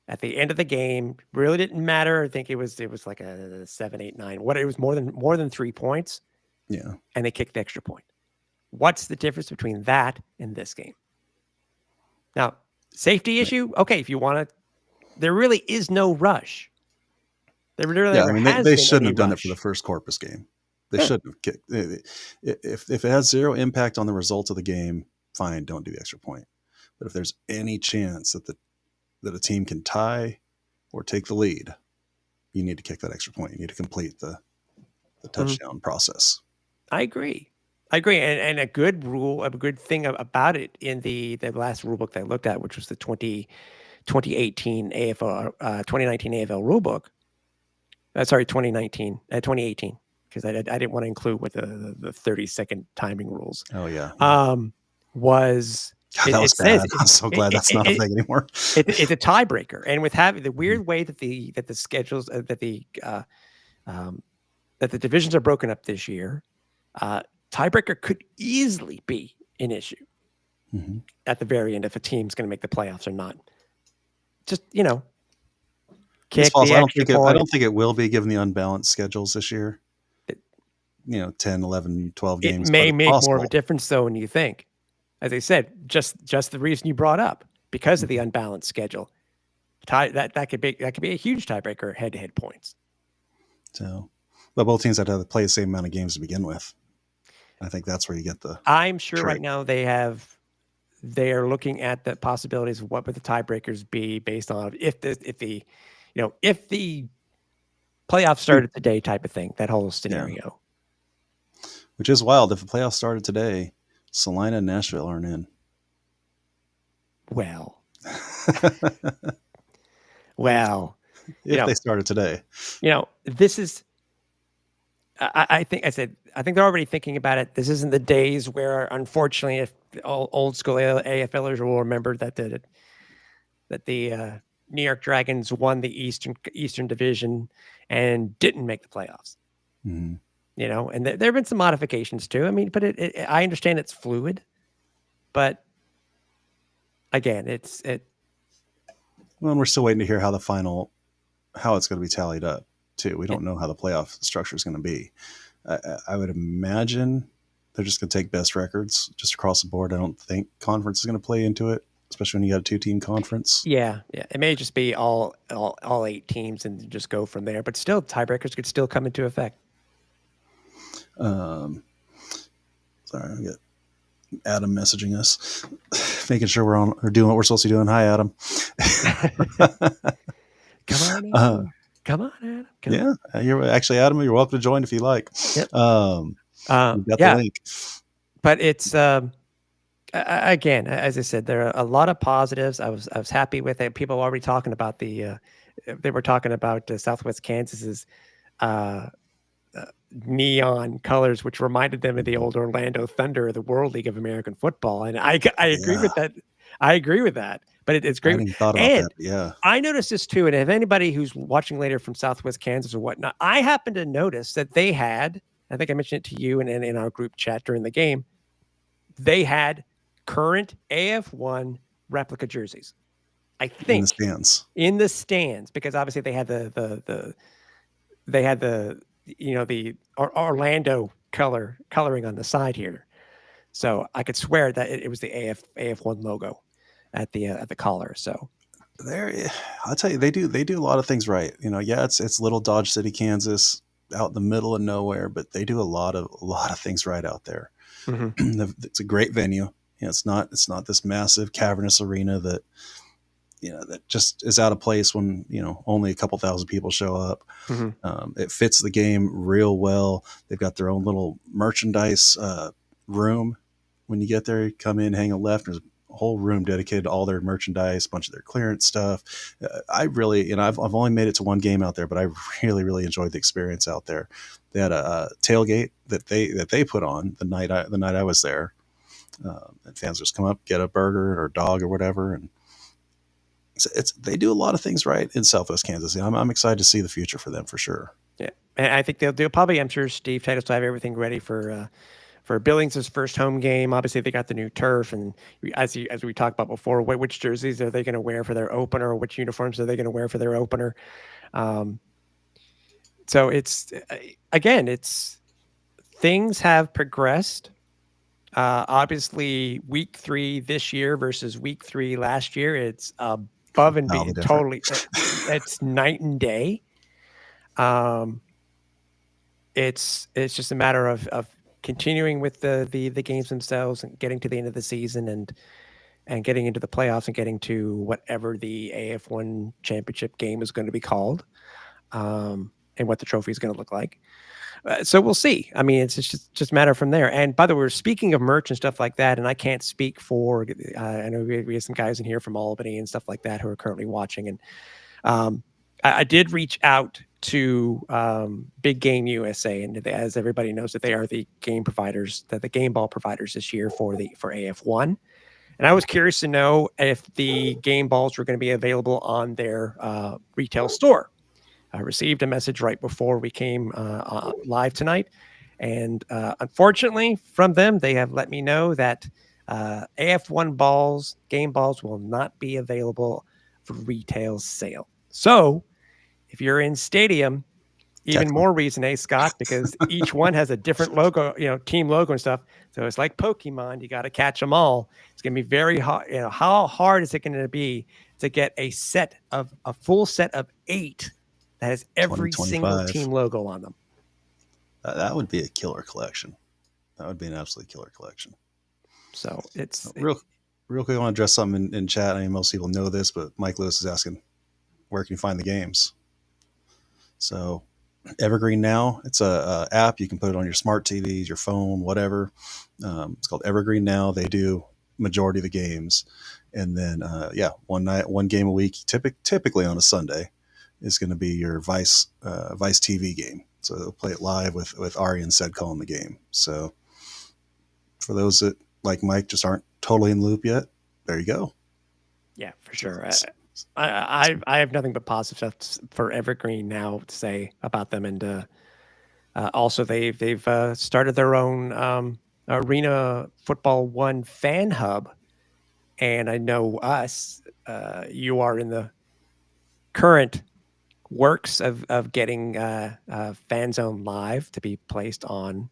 at the end of the game. Really didn't matter. I think it was like a 7, 8, 9. What it was more than 3 points, Yeah. and they kicked the extra point. What's the difference between that and this game? Now, safety issue. Okay, if you want to, there really is no rush. There really Yeah, I never mean has they been shouldn't any have done it for the rush. first Corpus game. They Yeah. shouldn't have kicked. If it has zero impact on the result of the game, fine, don't do the extra point. But if there's any chance that a team can tie or take the lead, you need to kick that extra point. You need to complete the touchdown process. I agree. And a good rule, a good thing about it in the last rule book that I looked at, which was the 2018 AFL, 2019 AFL rule book. Sorry, 2018, because I didn't want to include with the 30-second timing rules. Oh yeah, Was God, that was it says bad. I'm so glad that's not a thing anymore. it's a tiebreaker, and with having the weird way that the schedules that the divisions are broken up this year, tiebreaker could easily be an issue Mhm. at the very end if a team's going to make the playoffs or not. Just This kick falls. the extra I point. don't think it will be given the unbalanced schedules this year. It- 10, 11, 12 It games, but may it's make more of a possible. difference though when you think. As I said, just the reason you brought up because of the unbalanced schedule. That could be a huge tiebreaker head-to-head points. So, but both teams have to play the same amount of games to begin with. I think that's where you get the. I'm sure trick. right now they are looking at the possibilities of what would the tiebreakers be based on if the playoffs started today type of thing, that whole scenario. Which is wild. If the playoffs started today, Salina and Nashville aren't in. Well, well, if they started today. this is. I think I think they're already thinking about it. This isn't the days where, unfortunately, if old school AFLers will remember that the New York Dragons won the Eastern Division and didn't make the playoffs. Mm-hmm. And there have been some modifications too. I mean, but I understand it's fluid, but again, Well, and we're still waiting to hear how it's going to be tallied up too. We don't know how the playoff structure is going to be. I would imagine they're just going to take best records just across the board. I don't think conference is going to play into it, especially when you got a 2-team conference. Yeah. It may just be all 8 teams and just go from there. But still, tiebreakers could still come into effect. Sorry, I got Adam messaging us, making sure we're doing what we're supposed to be doing. Hi, Adam. Come on, Adam. Come on, Adam. You're actually, Adam, you're welcome to join if you like. Yep. We've got the link. But it's again, as I said, there are a lot of positives. I was happy with it. People were already talking about they were talking about Southwest Kansas's neon colors, which reminded them of the old Orlando Thunder of the World League of American Football, and I agree with that. I agree with that. But it's great. I hadn't even thought about that. Yeah, I noticed this too. And if anybody who's watching later from Southwest Kansas or whatnot, I happened to notice that they had, I think I mentioned it to you and in our group chat during the game, they had current AF1 replica jerseys. I think in the stands, because obviously they had the Orlando coloring on the side here. So I could swear that it was the AF1 logo at the collar. So I'll tell you, they do a lot of things right. It's little Dodge City, Kansas, out in the middle of nowhere, but they do a lot of things right out there. Mm-hmm. It's a great venue. It's not this massive cavernous arena that that just is out of place when only a couple thousand people show up. Mm-hmm. It fits the game real well. They've got their own little merchandise room. When you get there, you come in, hang a left. There's a whole room dedicated to all their merchandise, a bunch of their clearance stuff. I really, I've only made it to one game out there, but I really, really enjoyed the experience out there. They had a tailgate that they put on the night I was there. And fans just come up, get a burger or a dog or whatever, and they do a lot of things right in Southwest Kansas. I'm excited to see the future for them for sure. Yeah, and I think they'll probably. I'm sure Steve Titles will have everything ready for Billings' first home game. Obviously, they got the new turf, and as we talked about before, which jerseys are they going to wear for their opener, or which uniforms are they going to wear for their opener? So it's things have progressed. Obviously, week 3 this year versus week 3 last year, it's above and beyond. Totally, it's night and day. It's just a matter of continuing with the games themselves and getting to the end of the season and getting into the playoffs and getting to whatever the AF1 championship game is going to be called, and what the trophy is going to look like. So we'll see. I mean, it's just a matter from there. And by the way, we're speaking of merch and stuff like that, and I can't speak for. I know we have some guys in here from Albany and stuff like that who are currently watching, and I did reach out to Big Game USA, and as everybody knows, that they are the game providers, the game ball providers this year for AF1. And I was curious to know if the game balls were going to be available on their retail store. I received a message right before we came live tonight, and unfortunately from them, they have let me know that AF1 game balls will not be available for retail sale. So if you're in stadium, even more reason, Scott, because each one has a different logo, team logo and stuff. So it's like Pokemon. You got to catch them all. It's going to be very hard. How hard is it going to be to get a full set of 8 that has every single team logo on them? That would be a killer collection. That would be an absolutely killer collection. So it's real quick. I want to address something in chat. I mean, most people know this, but Mike Lewis is asking, where can you find the games? So Evergreen Now, it's a app. You can put it on your smart TVs, your phone, whatever. It's called Evergreen Now. They do majority of the games, and then one game a week, typically on a Sunday, is going to be your Vice TV game. So they'll play it live with Ari and Sed calling the game. So for those that, like Mike, just aren't totally in the loop yet, there you go. Yeah, for sure. I have nothing but positive stuff for Evergreen now to say about them, and also they've started their own Arena Football One fan hub, and I know you are in the current works of getting Fan Zone Live to be placed on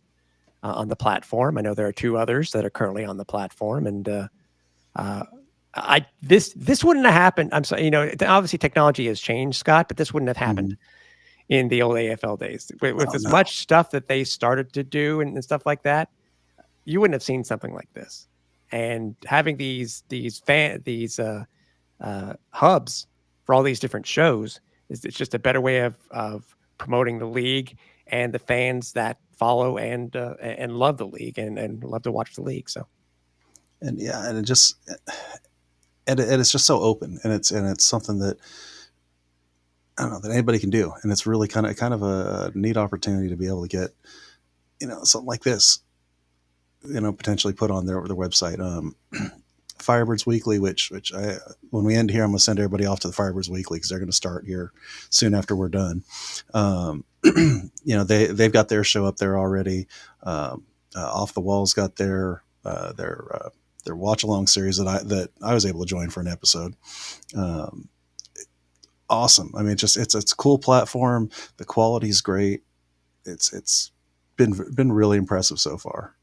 the platform. I know there are 2 others that are currently on the platform, and this wouldn't have happened. I'm sorry, obviously technology has changed, Scott, but this wouldn't have happened in the old AFL days with as much stuff that they started to do and stuff like that. You wouldn't have seen something like this, and having these hubs for all these different shows it's just a better way of promoting the league and the fans that follow and love the league and love to watch the league. So, and and it just and it's just so open, and it's something that I don't know that anybody can do, and it's really kind of a neat opportunity to be able to get something like this, potentially put on their website. Firebirds Weekly, which when we end here, I'm going to send everybody off to the Firebirds Weekly because they're going to start here soon after we're done. They've got their show up there already. Off the Wall's got their watch along series that I was able to join for an episode. Awesome. I mean, it's a cool platform. The quality's great. It's been really impressive so far.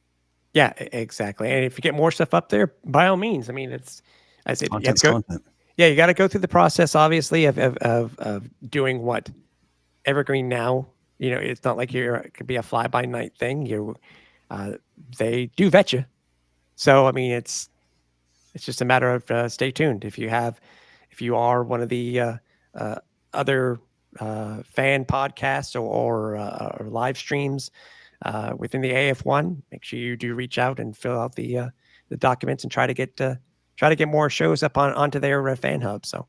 Yeah, exactly. And if you get more stuff up there, by all means. I mean, content. Yeah, you got to go through the process, obviously, of doing what Evergreen now. It's not like it could be a fly by night thing. They do vet you, so I mean, it's just a matter of stay tuned. If you are one of the other fan podcasts or live streams within the AF1, make sure you do reach out and fill out the documents and try to get more shows up onto their fan hub. So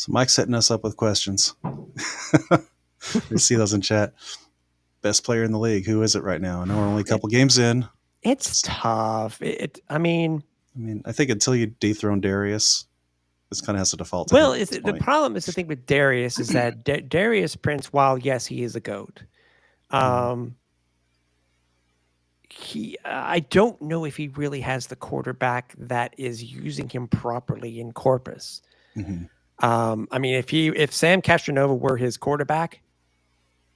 Mike's setting us up with questions. We see those in chat. Best player in the league. Who is it right now? I know we're only a couple games in. It's tough. I mean, I think until you dethrone Darius, this kind of has to default. Well, the problem is the thing with Darius is that Darius Prince, while yes, he is a GOAT, I don't know if he really has the quarterback that is using him properly in Corpus. I mean, if Sam Castronova were his quarterback,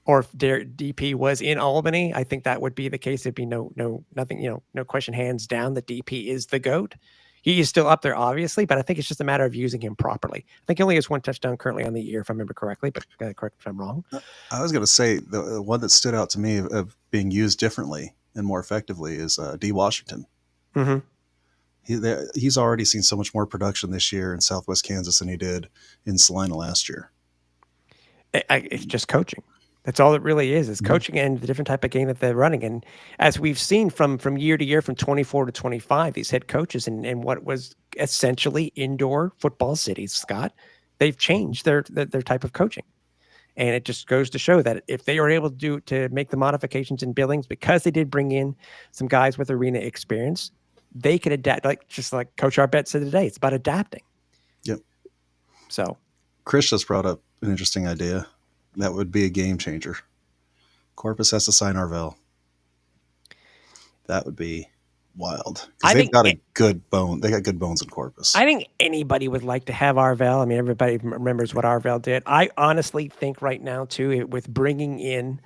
or if their DP was in Albany, I think that would be the case. It'd be nothing, no question, hands down, the DP is the GOAT. He is still up there, obviously, but I think it's just a matter of using him properly. I think he only has 1 touchdown currently on the year, if I remember correctly, but correct if I'm wrong. I was going to say the one that stood out to me of being used differently and more effectively is D. Washington. He's already seen so much more production this year in Southwest Kansas than he did in Salina last year. It's just coaching. That's all it really is coaching and the different type of game that they're running. And as we've seen from year to year, from 24 to 25, these head coaches in what was essentially indoor football cities, Scott, they've changed their type of coaching. And it just goes to show that if they are able to make the modifications in Billings, because they did bring in some guys with arena experience, they could adapt, just like Coach Arbet said today. It's about adapting. Yep. So Chris just brought up an interesting idea. That would be a game changer. Corpus has to sign Arvell. That would be wild. They've got a good bone. They got good bones in Corpus. I think anybody would like to have Arvell. I mean, everybody remembers what Arvell did. I honestly think right now too, with bringing in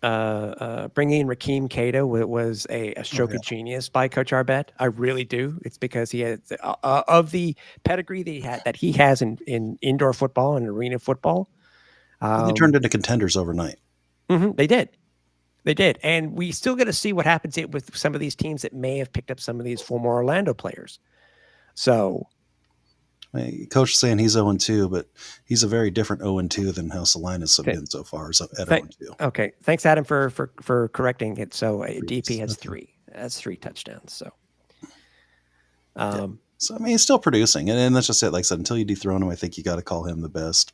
Rakeem Cato was a stroke of genius by Coach Arbet. I really do. It's because he has of the pedigree that he has in indoor football and arena football. They turned into contenders overnight. They did, and we still got to see what happens with some of these teams that may have picked up some of these former Orlando players. So, Coach is saying he's 0-2, but he's a very different 0-2 than how Salina's been so far at 0-2. Okay, thanks, Adam, for correcting it. So DP has 3. That's 3 touchdowns. So, Yeah. So I mean, he's still producing, and that's just it. Like I said, until you dethrone him, I think you got to call him the best.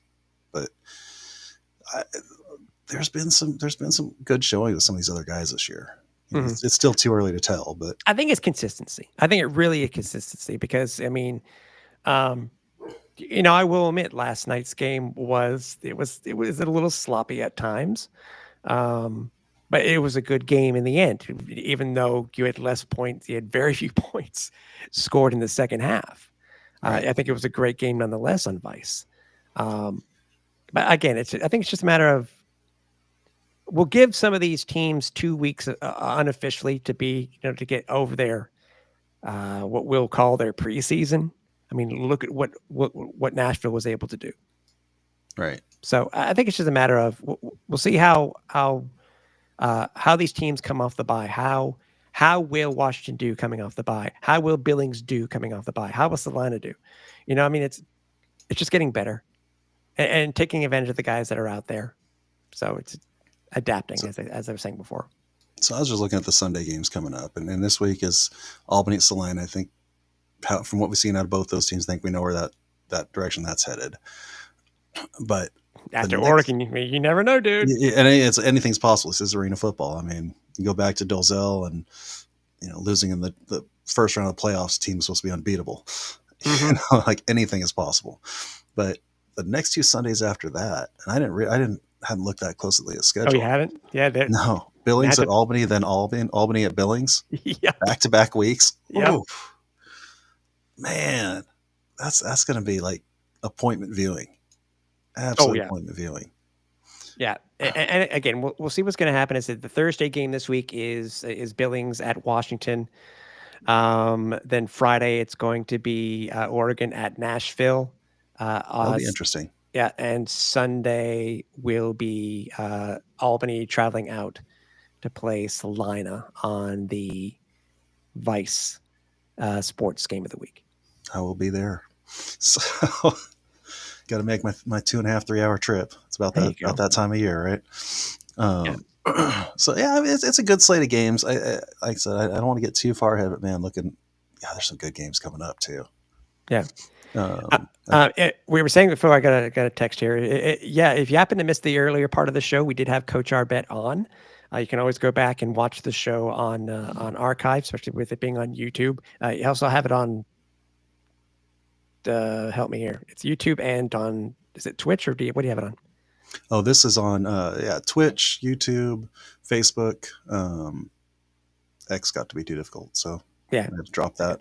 But there's been some good showing with some of these other guys this year. You know, it's still too early to tell, but I think it's consistency. I think it really is consistency because I mean, you know, I will admit last night's game was a little sloppy at times, but it was a good game in the end. Even though you had less points, you had very few points scored in the second half. Right. I think it was a great game nonetheless on Vice. But again, I think it's just a matter of we'll give some of these teams 2 weeks unofficially to be, you know, to get over their what we'll call their preseason. I mean, look at what Nashville was able to do. right. So I think it's just a matter of we'll see how these teams come off the bye. How will Washington do coming off the bye? How will Billings do coming off the bye? How will Salina do? You know, I mean, it's just getting better and taking advantage of the guys that are out there. So it's adapting, as I was saying before. So I was just looking at the Sunday games coming up, and this week is Albany at Salina. I think from what we've seen out of both those teams, I think we know where that direction that's headed. But after Oregon, you never know, dude. And anything's possible. This is arena football. I mean, you go back to Dolzell and, you know, losing in the first round of the playoffs, the team was supposed to be unbeatable. You know, like anything is possible. But the next 2 Sundays after that, and I hadn't looked that closely at schedule. Oh, you haven't? Yeah. No. Billings at Albany, then Albany at Billings. Yeah. Back-to-back weeks. Yeah. Man, that's going to be like appointment viewing. Absolute appointment viewing. Yeah, and again, we'll see what's going to happen. Is that the Thursday game this week is Billings at Washington. Then Friday it's going to be Oregon at Nashville. That'll be interesting. Yeah, and Sunday will be Albany traveling out to play Salina on the Vice Sports Game of the Week. I will be there. So got to make my 2.5, 3 hour trip. It's about that time of year, right? So yeah, I mean, it's a good slate of games. Like I said, I don't want to get too far ahead, but man, there's some good games coming up too. Yeah. We were saying before, I got a text here. If you happen to miss the earlier part of the show, we did have Coach Arbet on. You can always go back and watch the show on archive, especially with it being on YouTube. You also have it on. Help me here. It's YouTube and on. Is it Twitch or what do you have it on? Oh, this is on Twitch, YouTube, Facebook. X got to be too difficult, so yeah, I had to drop that.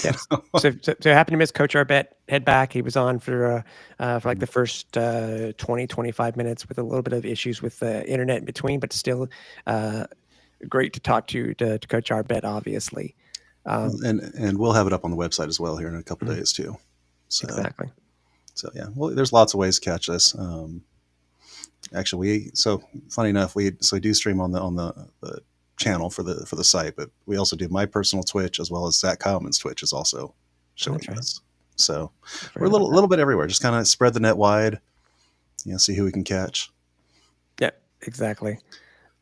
Yeah. So if you happen to miss Coach Arbet, head back. He was on for like the first 20, 25 minutes with a little bit of issues with the internet in between, but still great to talk to Coach Arbet, obviously. And we'll have it up on the website as well here in a couple of days too. So, exactly. So yeah, well, there's lots of ways to catch this. Actually, funny enough, we do stream on the channel for the site, but we also do my personal Twitch as well as Zach Kyleman's Twitch is also showing this. So we're a little bit everywhere. Just kind of spread the net wide, see who we can catch. Yeah, exactly.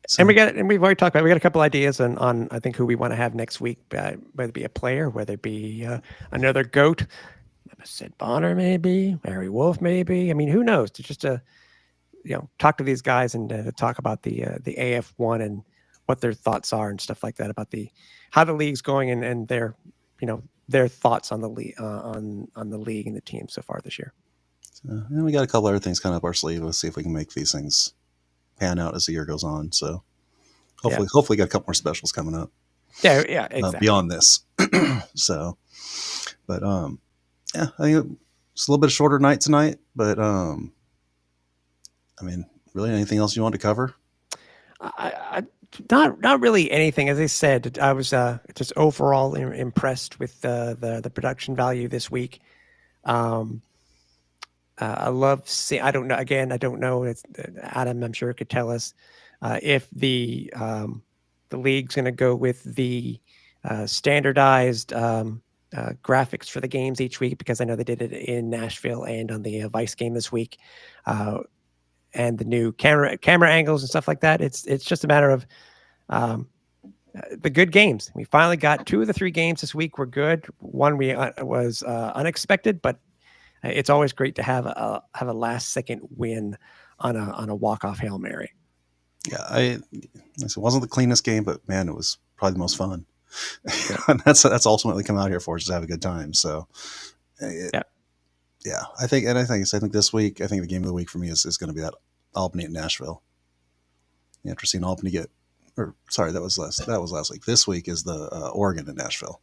So, and we've already talked about. We got a couple ideas on I think who we want to have next week, whether it be a player, whether it be another GOAT, Sid Bonner maybe, Barry Wolf maybe. I mean, who knows? To just talk to these guys and talk about the AF1 and what their thoughts are and stuff like that about how the league's going and their thoughts on the league on the league and the team so far this year. And we got a couple other things kind of up our sleeve. Let's see if we can make these things pan out as the year goes on. So hopefully got a couple more specials coming up. Yeah, exactly. Beyond this. So, but I think it's a little bit shorter night tonight, but I mean, really anything else you want to cover? Not really anything. As I said, I was just overall impressed with the production value this week. I love seeing. I don't know. Again, I don't know. It's Adam. I'm sure could tell us if the league's going to go with the standardized graphics for the games each week, because I know they did it in Nashville and on the Vice game this week, and the new camera angles and stuff like that. It's just a matter of the good games. We finally got 2 of the 3 games this week were good. One was unexpected, but it's always great to have a last second win on a walk-off Hail Mary. Yeah, it wasn't the cleanest game, but man, it was probably the most fun. And that's ultimately come out here for, just to have a good time. So yeah, I think this week, I think the game of the week for me is going to be that Albany at Nashville. After seeing Albany that was last week. This week is the Oregon and Nashville.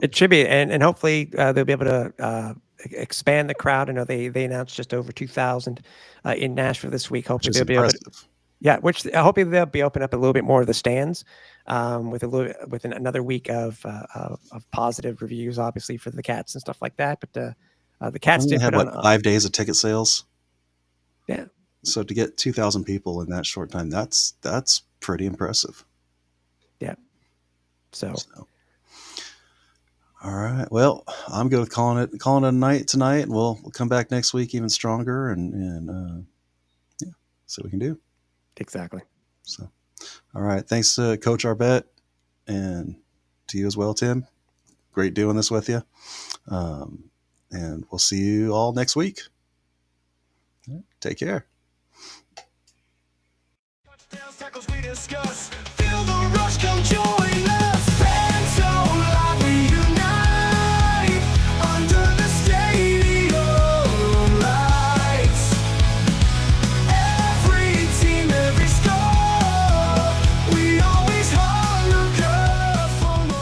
It should be, and hopefully they'll be able to expand the crowd. I know they announced just over 2,000 in Nashville this week. Hopefully they'll be able to, which hopefully they'll be opening up a little bit more of the stands with another week of positive reviews, obviously for the Cats and stuff like that. But the Cats did have put on 5 days of ticket sales. Yeah. So to get 2,000 people in that short time, that's pretty impressive. Yeah. So. All right. Well, I'm good with calling it a night tonight, and we'll come back next week even stronger and see what we can do. Exactly. So, all right. Thanks to Coach Arbet and to you as well, Tim. Great doing this with you. And we'll see you all next week. Take care. Touchdowns, tackles we discuss. Feel the rush, come join